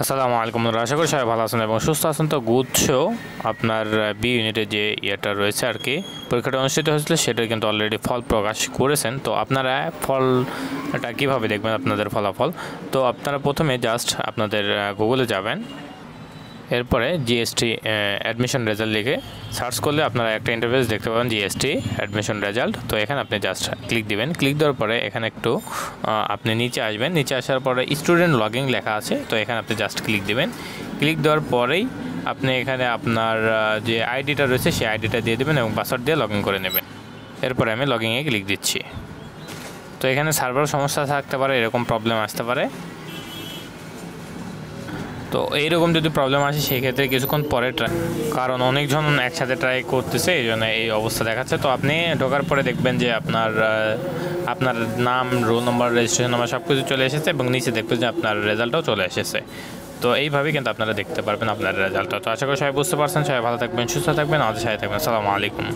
আসসালামু আলাইকুম, আশা করি সবাই ভালো আছেন এবং সুস্থ আছেন। তো গুচ্ছ আপনার বি ইউনিটে যে ইয়েটা রয়েছে আর কি, পরীক্ষাটা অনুষ্ঠিত হয়েছিল সেটা কিন্তু অলরেডি ফল প্রকাশ করেছেন। তো আপনারা ফলটা কীভাবে দেখবেন আপনাদের ফলাফল? তো আপনারা প্রথমে জাস্ট আপনাদের গুগলে যাবেন, এরপরে জিএসটি অ্যাডমিশন রেজাল্ট লিখে সার্চ করলে আপনারা একটা ইন্টারফেস দেখতে পাবেন, জিএসটি অ্যাডমিশন রেজাল্ট। তো এখানে আপনি জাস্ট ক্লিক দিবেন। ক্লিক দেওয়ার পরে এখানে একটু আপনি নিচে আসবেন, নিচে আসার পরে স্টুডেন্ট লগইন লেখা আছে, তো এখানে আপনি জাস্ট ক্লিক দিবেন। ক্লিক দেওয়ার পরেই আপনি এখানে আপনার যে আইডিটা রয়েছে সেই আইডিটা দিয়ে দেবেন এবং পাসওয়ার্ড দিয়ে লগইন করে নেবেন। এরপরে আমি লগইনে ক্লিক দিচ্ছি। তো এখানে সার্ভার সমস্যা থাকতে পারে, এরকম প্রবলেম আসতে পারে। তো এইরকম যদি প্রবলেম আসে সেই ক্ষেত্রে কিছুক্ষণ পরে কারণ অনেকজন একসাথে ট্রাই করতেছে, এই জন্য এই অবস্থা দেখাচ্ছে। তো আপনি ঢোকার পরে দেখবেন যে আপনার নাম, রোল নম্বর, রেজিস্ট্রেশন নাম্বার সব কিছু চলে এসেছে এবং নিচে দেখবেন যে আপনার রেজাল্টটাও চলে এসেছে। তো এইভাবেই কিন্তু আপনারা দেখতে পারবেন আপনার রেজাল্টটা। তো আশা করি সবাই বুঝতে পারছেন। সবাই ভালো থাকবেন, সুস্থ থাকবেন, আমাদের সাথে থাকবেন। আসসালামু আলাইকুম।